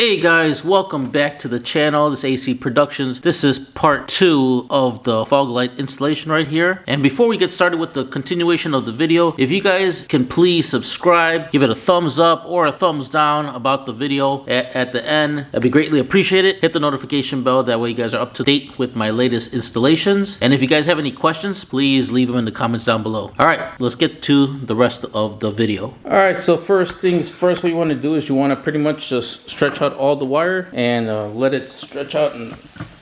Hey guys, welcome back to the channel. This is AC Productions. This is part 2 of the fog light installation right here. And before we get started with the continuation of the video, if you guys can please subscribe, give it a thumbs up or a thumbs down about the video at the end, that'd be greatly appreciated. Hit the notification bell, that way you guys are up to date with my latest installations. And if you guys have any questions, please leave them in the comments down below. Alright, let's get to the rest of the video. Alright, so first things first, what you want to do is you want to pretty much just stretch out all the wire and let it stretch out, and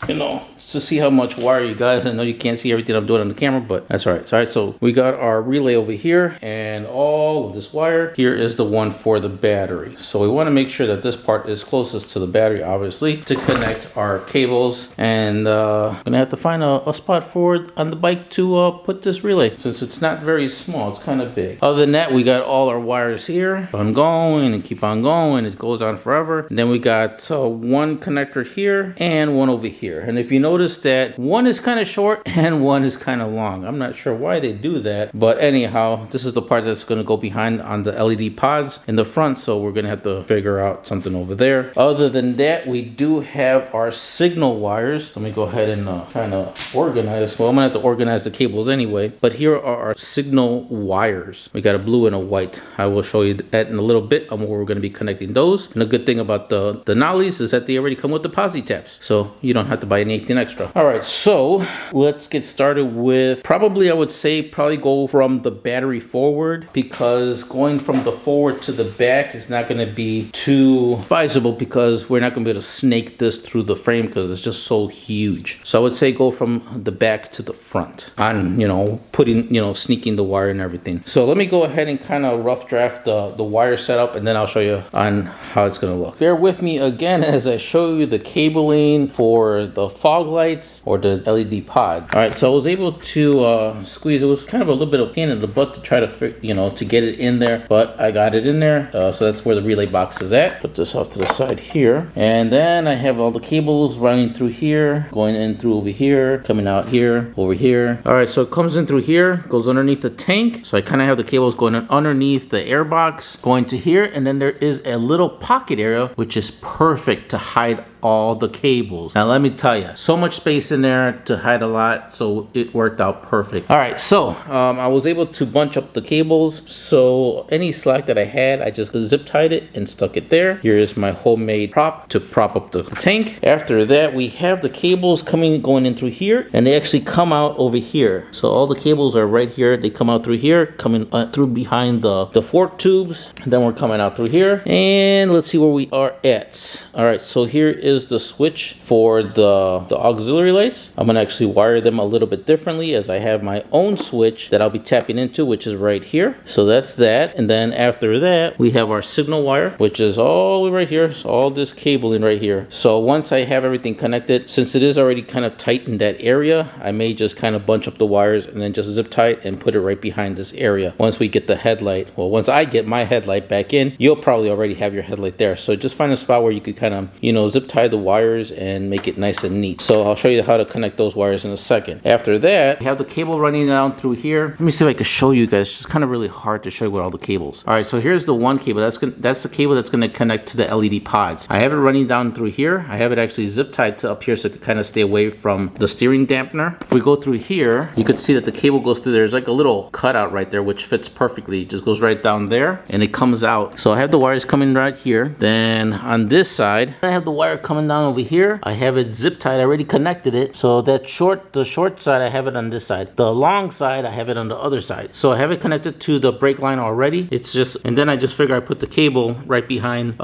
to see how much wire you got. I know you can't see everything I'm doing on the camera, but that's all right. So we got our relay over here, and all of this wire here is the one for the battery. So we want to make sure that this part is closest to the battery, obviously, to connect our cables. And I'm gonna have to find a spot for it on the bike to put this relay, since it's not very small, it's kind of big. Other than that, we got all our wires here. I'm going and keep on going, it goes on forever. And then we got one connector here and one over here. And if you notice that one is kind of short and one is kind of long, I'm not sure why they do that, but anyhow, this is the part that's going to go behind on the LED pods in the front, so we're going to have to figure out something over there. Other than that, we do have our signal wires. Let me go ahead and kind of organize. Well, I'm going to have to organize the cables anyway, but here are our signal wires. We got a blue and a white. I will show you that in a little bit on where we're going to be connecting those. And the good thing about the Denalis is that they already come with the posi tabs, so you don't have to buy anything extra. All right, so let's get started with I would say go from the battery forward, because going from the forward to the back is not going to be too feasible, because we're not going to be able to snake this through the frame because it's just so huge. So I would say go from the back to the front on, putting, sneaking the wire and everything. So let me go ahead and kind of rough draft the wire setup, and then I'll show you on how it's going to look. Bear with me again as I show you the cabling for the fog lights or the LED pod. All right, so I was able to squeeze. It was kind of a little bit of a pain in the butt to try to to get it in there, but I got it in there. So that's where the relay box is at. Put this off to the side here, and then I have all the cables running through here, going in through over here, coming out here, over here. All right, so it comes in through here, goes underneath the tank. So I kind of have the cables going underneath the air box, going to here, and then there is a little pocket area which is perfect to hide all the cables. Now let me tell you, so much space in there to hide a lot, so it worked out perfect. All right, so I was able to bunch up the cables, so any slack that I had, I just zip tied it and stuck it there. Here is my homemade prop to prop up the tank. After that, we have the cables going in through here, and they actually come out over here. So all the cables are right here. They come out through here, coming through behind the fork tubes, and then we're coming out through here. And let's see where we are at. All right, so here is the switch for the auxiliary lights. I'm gonna actually wire them a little bit differently, as I have my own switch that I'll be tapping into, which is right here. So that's that. And then after that, we have our signal wire, which is all the way right here. So all this cabling right here. So once I have everything connected, since it is already kind of tight in that area, I may just kind of bunch up the wires and then just zip tie it and put it right behind this area. Once we get the headlight, well, once I get my headlight back in, you'll probably already have your headlight there. So just find a spot where you could kind of, zip tie the wires and make it nice and neat. So I'll show you how to connect those wires in a second. After that, we have the cable running down through here. Let me see if I can show you guys. It's just kind of really hard to show you with all the cables. All right, so here's the one cable. That's the cable that's going to connect to the LED pods. I have it running down through here. I have it actually zip tied to up here, so it can kind of stay away from the steering dampener. If we go through here, you can see that the cable goes through. There's like a little cutout right there, which fits perfectly. It just goes right down there and it comes out. So I have the wires coming right here. Then on this side, I have the wire coming down over here. I have it zip tied. I already connected it. So the short side, I have it on this side. The long side, I have it on the other side. So I have it connected to the brake line already. It's just, and then I just figure I put the cable right behind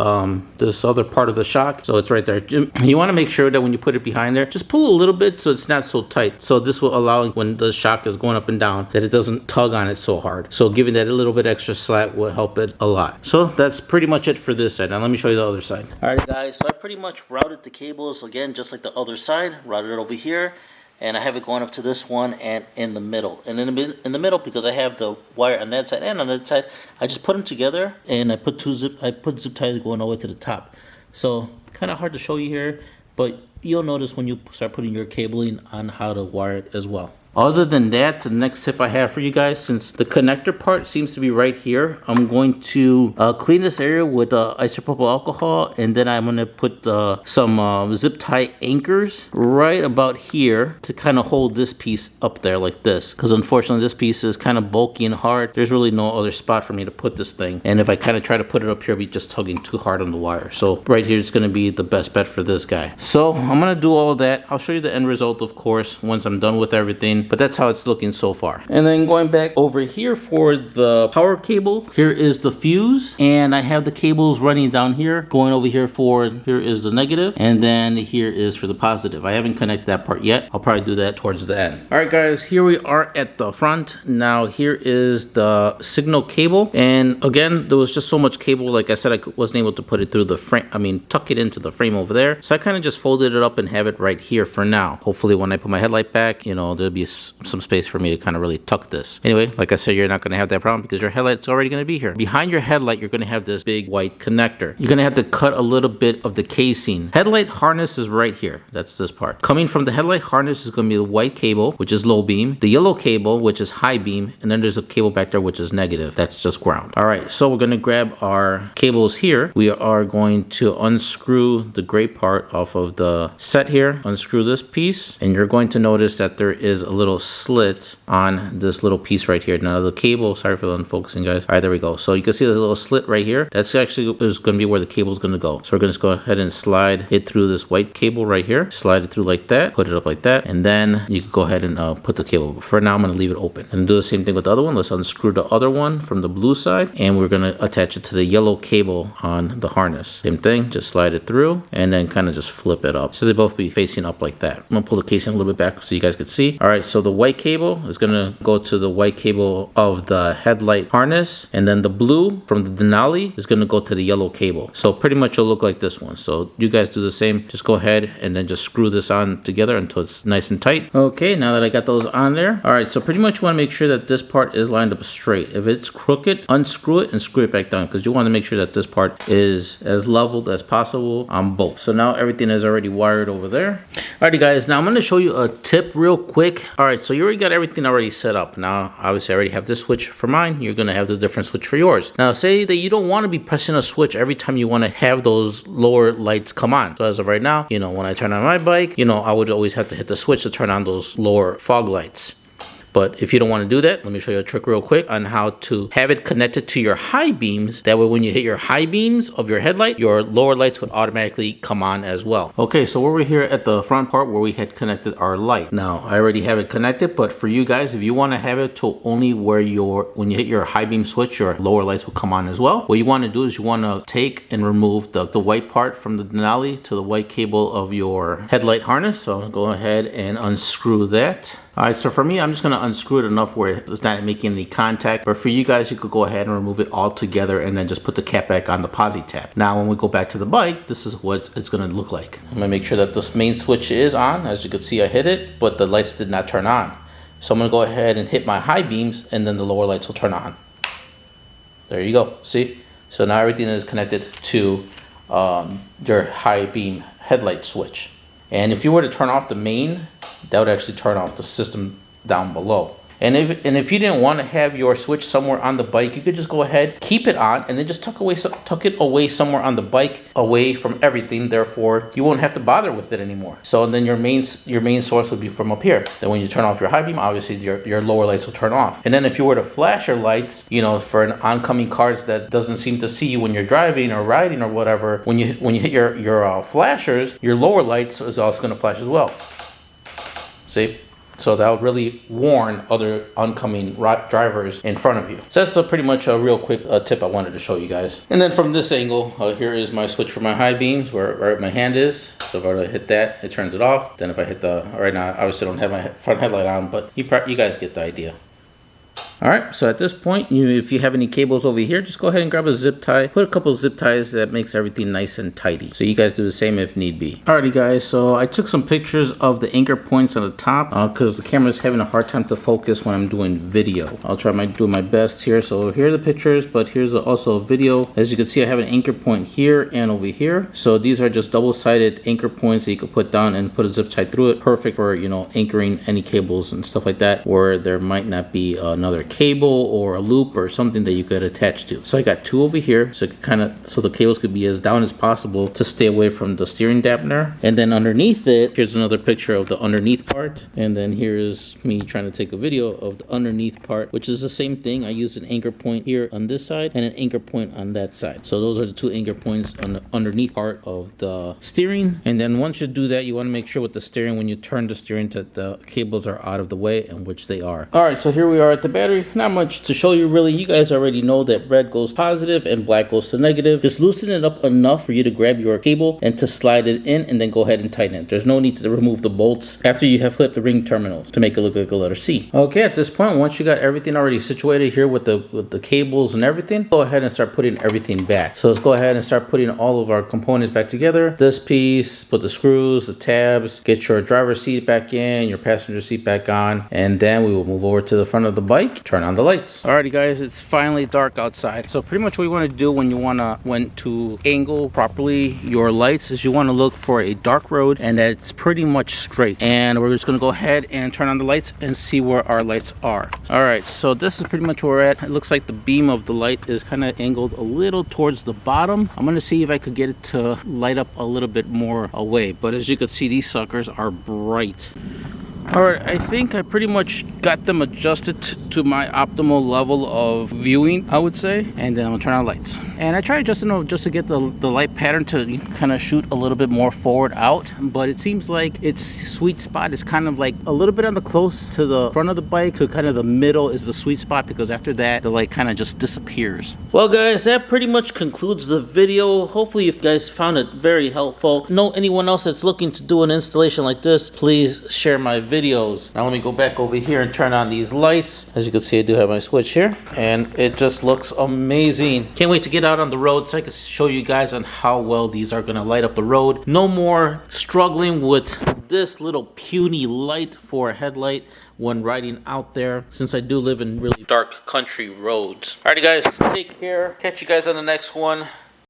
this other part of the shock. So it's right there. You want to make sure that when you put it behind there, just pull a little bit so it's not so tight. So this will allow, when the shock is going up and down, that it doesn't tug on it so hard. So giving that a little bit extra slack will help it a lot. So that's pretty much it for this side. Now let me show you the other side. All right, guys. So I pretty much routed the cables again, just like the other side. Routed it over here, and I have it going up to this one and in the middle. And in the middle, because I have the wire on that side and on that side, I just put them together, and I put zip ties going all the way to the top. So kind of hard to show you here, but you'll notice when you start putting your cabling on how to wire it as well. Other than that, the next tip I have for you guys, since the connector part seems to be right here, I'm going to clean this area with isopropyl alcohol, and then I'm going to put some zip tie anchors right about here to kind of hold this piece up there like this, because unfortunately this piece is kind of bulky and hard. There's really no other spot for me to put this thing, and if I kind of try to put it up here, I'll be just tugging too hard on the wire. So right here is going to be the best bet for this guy. So I'm going to do all of that. I'll show you the end result, of course, once I'm done with everything, but that's how it's looking so far. And then going back over here for the power cable, here is the fuse, and I have the cables running down here, going over here for, here is the negative, and then here is for the positive. I haven't connected that part yet. I'll probably do that towards the end. All right, guys, here we are at the front. Now here is the signal cable, and again, there was just so much cable. Like I said, I wasn't able to put it through the frame, tuck it into the frame over there. So I kind of just folded it up and have it right here for now. Hopefully when I put my headlight back, you know, there'll be some space for me to kind of really tuck this. Anyway, like I said, you're not going to have that problem because your headlight's already going to be here. Behind your headlight, you're going to have this big white connector. You're going to have to cut a little bit of the casing. Headlight harness is right here. That's this part. Coming from the headlight harness is going to be the white cable, which is low beam, the yellow cable, which is high beam, and then there's a cable back there, which is negative. That's just ground. All right, so we're going to grab our cables here. We are going to unscrew the gray part off of the set here, unscrew this piece, and you're going to notice that there is a little slit on this little piece right here. Now the cable, sorry for the unfocusing, guys. All right, there we go. So you can see there's a little slit right here. That's actually is going to be where the cable is going to go. So we're going to go ahead and slide it through this white cable right here. Slide it through like that, put it up like that, and then you can go ahead and put the cable. But for now, I'm going to leave it open. And do the same thing with the other one. Let's unscrew the other one from the blue side, and we're going to attach it to the yellow cable on the harness. Same thing, just slide it through, and then kind of just flip it up. So they both be facing up like that. I'm going to pull the casing a little bit back so you guys can see. All right, so the white cable is going to go to the white cable of the headlight harness, and then the blue from the Denali is going to go to the yellow cable. So pretty much it'll look like this one. So you guys do the same. Just go ahead and then just screw this on together until it's nice and tight. Okay, now that I got those on there. All right, so pretty much you want to make sure that this part is lined up straight. If it's crooked, unscrew it and screw it back down, because you want to make sure that this part is as leveled as possible on both. So now everything is already wired over there. Alrighty, guys, now I'm going to show you a tip real quick. All right, so you already got everything already set up. Now, obviously, I already have this switch for mine. You're going to have the different switch for yours. Now, say that you don't want to be pressing a switch every time you want to have those lower lights come on. So as of right now, you know, when I turn on my bike, you know, I would always have to hit the switch to turn on those lower fog lights. But if you don't want to do that, let me show you a trick real quick on how to have it connected to your high beams. That way when you hit your high beams of your headlight, your lower lights would automatically come on as well. Okay, so we're here at the front part where we had connected our light. Now, I already have it connected, but for you guys, if you want to have it to only where when you hit your high beam switch, your lower lights will come on as well. What you want to do is you want to take and remove the white part from the Denali to the white cable of your headlight harness. So go ahead and unscrew that. All right, so for me, I'm just going to unscrew it enough where it's not making any contact. But for you guys, you could go ahead and remove it all together and then just put the cap back on the posi tab. Now, when we go back to the bike, this is what it's going to look like. I'm going to make sure that this main switch is on. As you can see, I hit it, but the lights did not turn on. So I'm going to go ahead and hit my high beams, and then the lower lights will turn on. There you go. See? So now everything is connected to your high beam headlight switch. And if you were to turn off the main, that would actually turn off the system down below. And if you didn't want to have your switch somewhere on the bike, you could just go ahead, keep it on, and then just tuck it away somewhere on the bike, away from everything. Therefore, you won't have to bother with it anymore. So then your main source would be from up here. Then when you turn off your high beam, obviously your lower lights will turn off. And then if you were to flash your lights, you know, for an oncoming cars that doesn't seem to see you when you're driving or riding or whatever, when you hit your flashers, your lower lights is also going to flash as well. See? So that would really warn other oncoming drivers in front of you. So that's pretty much a real quick tip I wanted to show you guys. And then from this angle, here is my switch for my high beams, where my hand is. So if I were to hit that, it turns it off. Then if I hit right now, I obviously don't have my front headlight on, but you guys get the idea. All right, so at this point, if you have any cables over here, just go ahead and grab a zip tie. Put a couple of zip ties. That makes everything nice and tidy. So you guys do the same if need be. Alrighty guys, so I took some pictures of the anchor points on the top because the camera's having a hard time to focus when I'm doing video. I'll try do my best here. So here are the pictures, but here's also a video. As you can see, I have an anchor point here and over here. So these are just double-sided anchor points that you could put down and put a zip tie through it. Perfect for, you know, anchoring any cables and stuff like that where there might not be another cable or a loop or something that you could attach to. So I got two over here, so the cables could be as down as possible to stay away from the steering dampener. And then underneath it, here's another picture of the underneath part. And then here's me trying to take a video of the underneath part, which is the same thing. I use an anchor point here on this side and an anchor point on that side. So those are the two anchor points on the underneath part of the steering. And then once you do that, you want to make sure with the steering, when you turn the steering, that the cables are out of the way, and which they are. All right, so here we are at the battery. Not much to show you really. You guys already know that red goes positive and black goes to negative. Just loosen it up enough for you to grab your cable and to slide it in, and then go ahead and tighten it. There's no need to remove the bolts after you have flipped the ring terminals to make it look like a letter C. Okay, at this point, once you got everything already situated here with the cables and everything, go ahead and start putting everything back. So let's go ahead and start putting all of our components back together. This piece, put the screws, the tabs, get your driver's seat back in, your passenger seat back on, and then we will move over to the front of the bike, turn on the lights. Alrighty guys, it's finally dark outside. So pretty much what you want to do when you want to angle properly your lights is you want to look for a dark road and that's pretty much straight. And we're just going to go ahead and turn on the lights and see where our lights are. Alright, so this is pretty much where we're at. It looks like the beam of the light is kind of angled a little towards the bottom. I'm going to see if I could get it to light up a little bit more away. But as you can see, these suckers are bright. Alright, I think I pretty much got them adjusted to my optimal level of viewing, I would say. And then I'm gonna turn on lights. And I tried adjusting them just to get the light pattern to kind of shoot a little bit more forward out. But it seems like its sweet spot is kind of like a little bit on the close to the front of the bike, to kind of the middle is the sweet spot, because after that, the light kind of just disappears. Well guys, that pretty much concludes the video. Hopefully you guys found it very helpful. Know anyone else that's looking to do an installation like this, please share my videos. Now let me go back over here and turn on these lights. As you can see, I do have my switch here and it just looks amazing. Can't wait to get out on the road so I can show you guys on how well these are gonna light up the road. No more struggling with this little puny light for a headlight when riding out there, since I do live in really dark country roads. Alrighty guys, take care. Catch you guys on the next one.